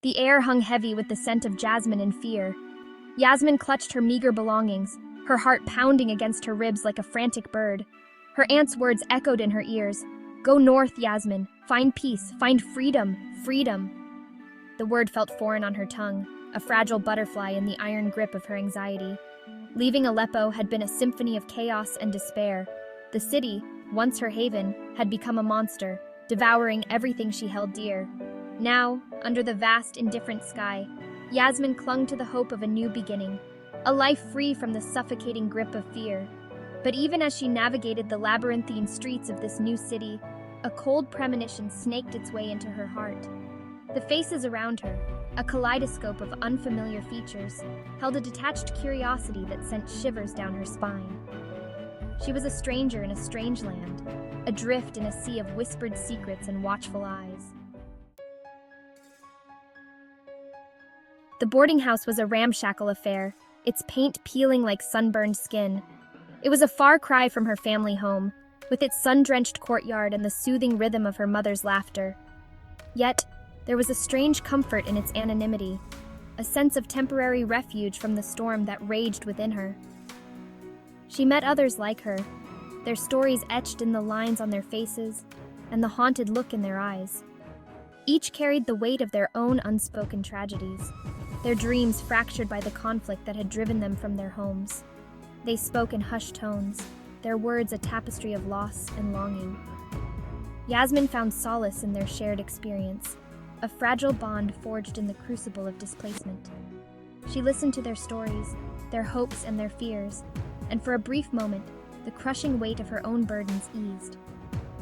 The air hung heavy with the scent of jasmine and fear. Yasmin clutched her meager belongings, her heart pounding against her ribs like a frantic bird. Her aunt's words echoed in her ears. "Go north, Yasmin. Find peace. Find freedom. Freedom." The word felt foreign on her tongue, a fragile butterfly in the iron grip of her anxiety. Leaving Aleppo had been a symphony of chaos and despair. The city, once her haven, had become a monster, devouring everything she held dear. Now, under the vast, indifferent sky, Yasmin clung to the hope of a new beginning, a life free from the suffocating grip of fear. But even as she navigated the labyrinthine streets of this new city, a cold premonition snaked its way into her heart. The faces around her, a kaleidoscope of unfamiliar features, held a detached curiosity that sent shivers down her spine. She was a stranger in a strange land, adrift in a sea of whispered secrets and watchful eyes. The boarding house was a ramshackle affair, its paint peeling like sunburned skin. It was a far cry from her family home, with its sun-drenched courtyard and the soothing rhythm of her mother's laughter. Yet, there was a strange comfort in its anonymity, a sense of temporary refuge from the storm that raged within her. She met others like her, their stories etched in the lines on their faces and the haunted look in their eyes. Each carried the weight of their own unspoken tragedies, their dreams fractured by the conflict that had driven them from their homes. They spoke in hushed tones, their words a tapestry of loss and longing. Yasmin found solace in their shared experience, a fragile bond forged in the crucible of displacement. She listened to their stories, their hopes and their fears, and for a brief moment, the crushing weight of her own burdens eased.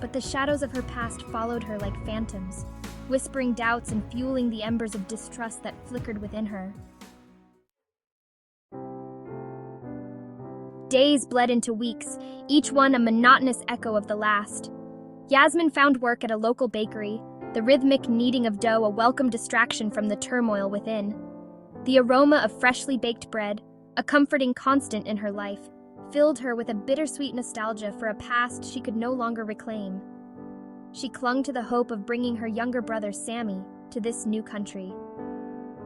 But the shadows of her past followed her like phantoms, whispering doubts and fueling the embers of distrust that flickered within her. Days bled into weeks, each one a monotonous echo of the last. Yasmin found work at a local bakery, the rhythmic kneading of dough a welcome distraction from the turmoil within. The aroma of freshly baked bread, a comforting constant in her life, filled her with a bittersweet nostalgia for a past she could no longer reclaim. She clung to the hope of bringing her younger brother Sammy to this new country.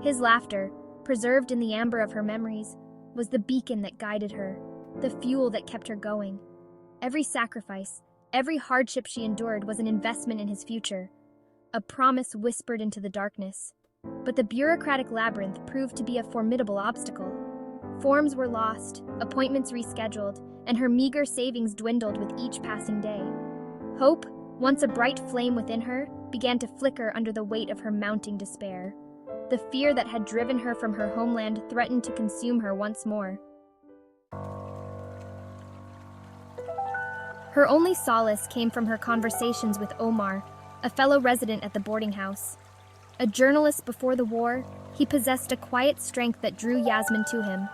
His laughter, preserved in the amber of her memories, was the beacon that guided her, the fuel that kept her going. Every sacrifice, every hardship she endured was an investment in his future, a promise whispered into the darkness. But the bureaucratic labyrinth proved to be a formidable obstacle. Forms were lost, appointments rescheduled, and her meager savings dwindled with each passing day. Hope, once a bright flame within her, began to flicker under the weight of her mounting despair. The fear that had driven her from her homeland threatened to consume her once more. Her only solace came from her conversations with Omar, a fellow resident at the boarding house. A journalist before the war, he possessed a quiet strength that drew Yasmin to him.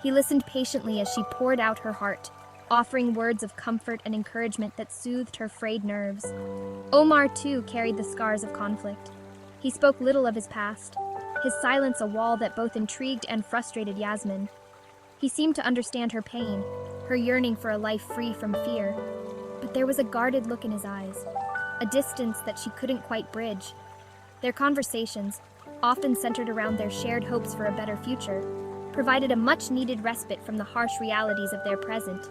He listened patiently as she poured out her heart, offering words of comfort and encouragement that soothed her frayed nerves. Omar, too, carried the scars of conflict. He spoke little of his past, his silence a wall that both intrigued and frustrated Yasmin. He seemed to understand her pain, her yearning for a life free from fear. But there was a guarded look in his eyes, a distance that she couldn't quite bridge. Their conversations, often centered around their shared hopes for a better future, provided a much-needed respite from the harsh realities of their present.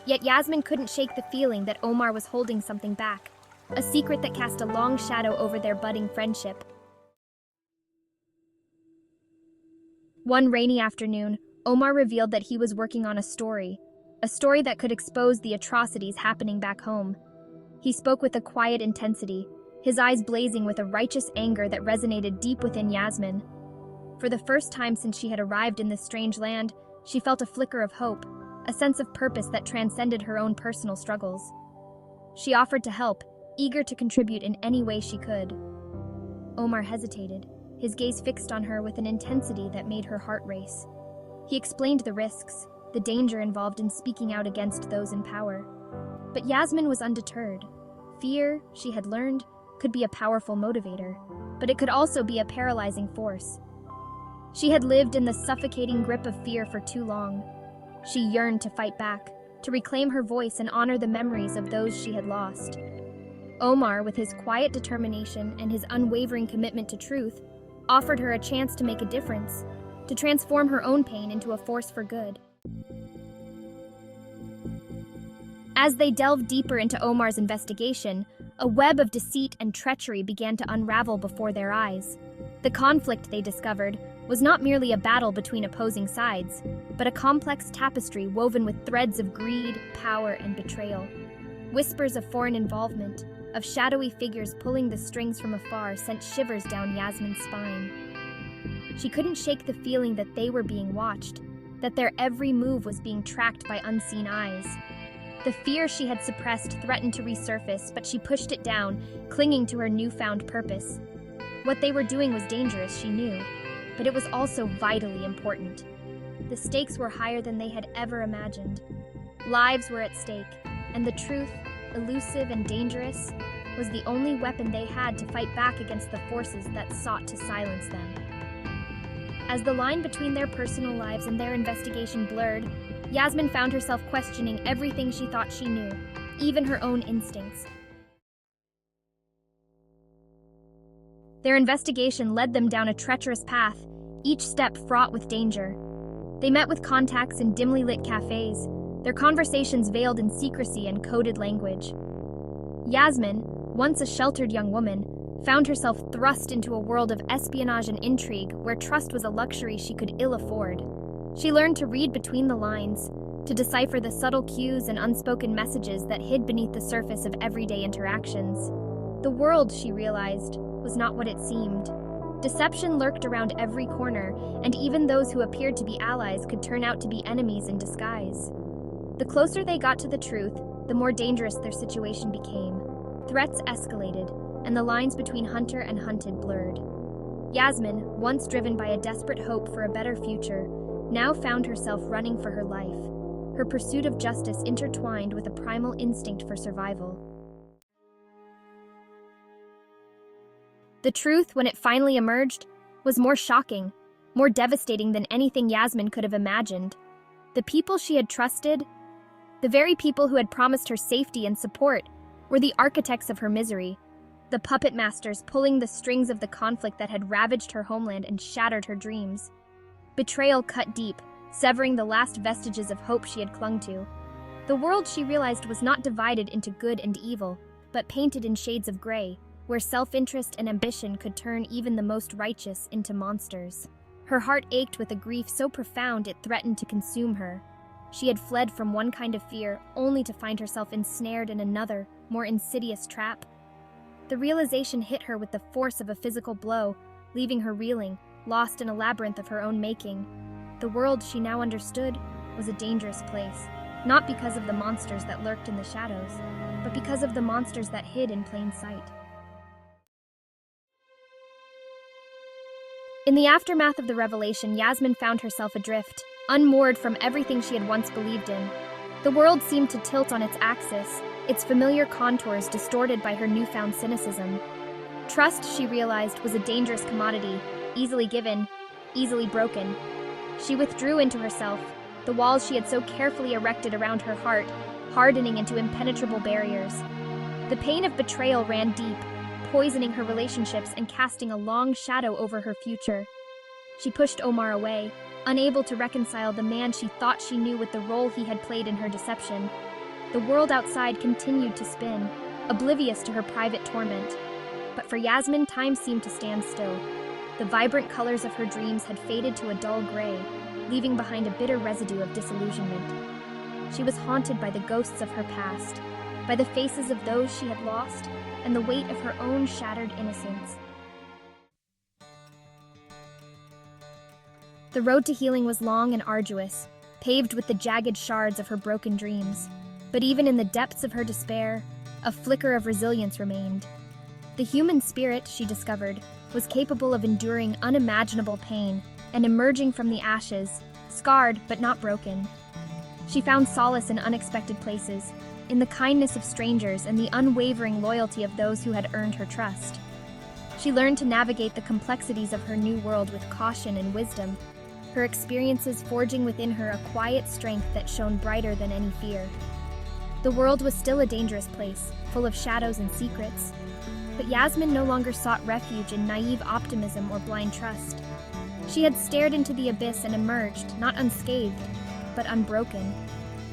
Yet Yasmin couldn't shake the feeling that Omar was holding something back, a secret that cast a long shadow over their budding friendship. One rainy afternoon, Omar revealed that he was working on a story that could expose the atrocities happening back home. He spoke with a quiet intensity, his eyes blazing with a righteous anger that resonated deep within Yasmin. For the first time since she had arrived in this strange land, she felt a flicker of hope, a sense of purpose that transcended her own personal struggles. She offered to help, eager to contribute in any way she could. Omar hesitated, his gaze fixed on her with an intensity that made her heart race. He explained the risks, the danger involved in speaking out against those in power. But Yasmin was undeterred. Fear, she had learned, could be a powerful motivator, but it could also be a paralyzing force. She had lived in the suffocating grip of fear for too long. She yearned to fight back, to reclaim her voice and honor the memories of those she had lost. Omar, with his quiet determination and his unwavering commitment to truth, offered her a chance to make a difference, to transform her own pain into a force for good. As they delved deeper into Omar's investigation, a web of deceit and treachery began to unravel before their eyes. The conflict, they discovered, was not merely a battle between opposing sides, but a complex tapestry woven with threads of greed, power, and betrayal. Whispers of foreign involvement, of shadowy figures pulling the strings from afar, sent shivers down Yasmin's spine. She couldn't shake the feeling that they were being watched, that their every move was being tracked by unseen eyes. The fear she had suppressed threatened to resurface, but she pushed it down, clinging to her newfound purpose. What they were doing was dangerous, she knew, but it was also vitally important. The stakes were higher than they had ever imagined. Lives were at stake, and the truth, elusive and dangerous, was the only weapon they had to fight back against the forces that sought to silence them. As the line between their personal lives and their investigation blurred, Yasmin found herself questioning everything she thought she knew, even her own instincts. Their investigation led them down a treacherous path, each step fraught with danger. They met with contacts in dimly lit cafes, their conversations veiled in secrecy and coded language. Yasmin, once a sheltered young woman, found herself thrust into a world of espionage and intrigue where trust was a luxury she could ill afford. She learned to read between the lines, to decipher the subtle cues and unspoken messages that hid beneath the surface of everyday interactions. The world, she realized, was not what it seemed. Deception lurked around every corner, and even those who appeared to be allies could turn out to be enemies in disguise. The closer they got to the truth, the more dangerous their situation became. Threats escalated, and the lines between hunter and hunted blurred. Yasmin, once driven by a desperate hope for a better future, now found herself running for her life, her pursuit of justice intertwined with a primal instinct for survival. The truth, when it finally emerged, was more shocking, more devastating than anything Yasmin could have imagined. The people she had trusted, the very people who had promised her safety and support, were the architects of her misery, the puppet masters pulling the strings of the conflict that had ravaged her homeland and shattered her dreams. Betrayal cut deep, severing the last vestiges of hope she had clung to. The world, she realized, was not divided into good and evil, but painted in shades of gray, where self-interest and ambition could turn even the most righteous into monsters. Her heart ached with a grief so profound it threatened to consume her. She had fled from one kind of fear, only to find herself ensnared in another, more insidious trap. The realization hit her with the force of a physical blow, leaving her reeling, lost in a labyrinth of her own making. The world, she now understood, was a dangerous place, not because of the monsters that lurked in the shadows, but because of the monsters that hid in plain sight. In the aftermath of the revelation, Yasmin found herself adrift, unmoored from everything she had once believed in. The world seemed to tilt on its axis, its familiar contours distorted by her newfound cynicism. Trust, she realized, was a dangerous commodity, easily given, easily broken. She withdrew into herself, the walls she had so carefully erected around her heart, hardening into impenetrable barriers. The pain of betrayal ran deep, poisoning her relationships and casting a long shadow over her future. She pushed Omar away, unable to reconcile the man she thought she knew with the role he had played in her deception. The world outside continued to spin, oblivious to her private torment. But for Yasmin, time seemed to stand still. The vibrant colors of her dreams had faded to a dull gray, leaving behind a bitter residue of disillusionment. She was haunted by the ghosts of her past, by the faces of those she had lost, and the weight of her own shattered innocence. The road to healing was long and arduous, paved with the jagged shards of her broken dreams. But even in the depths of her despair, a flicker of resilience remained. The human spirit, she discovered, was capable of enduring unimaginable pain and emerging from the ashes, scarred but not broken. She found solace in unexpected places, in the kindness of strangers and the unwavering loyalty of those who had earned her trust. She learned to navigate the complexities of her new world with caution and wisdom, her experiences forging within her a quiet strength that shone brighter than any fear. The world was still a dangerous place, full of shadows and secrets. But Yasmin no longer sought refuge in naive optimism or blind trust. She had stared into the abyss and emerged, not unscathed, but unbroken.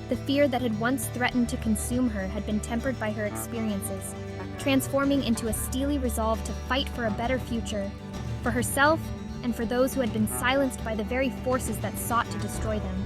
The fear that had once threatened to consume her had been tempered by her experiences, transforming into a steely resolve to fight for a better future, for herself and for those who had been silenced by the very forces that sought to destroy them.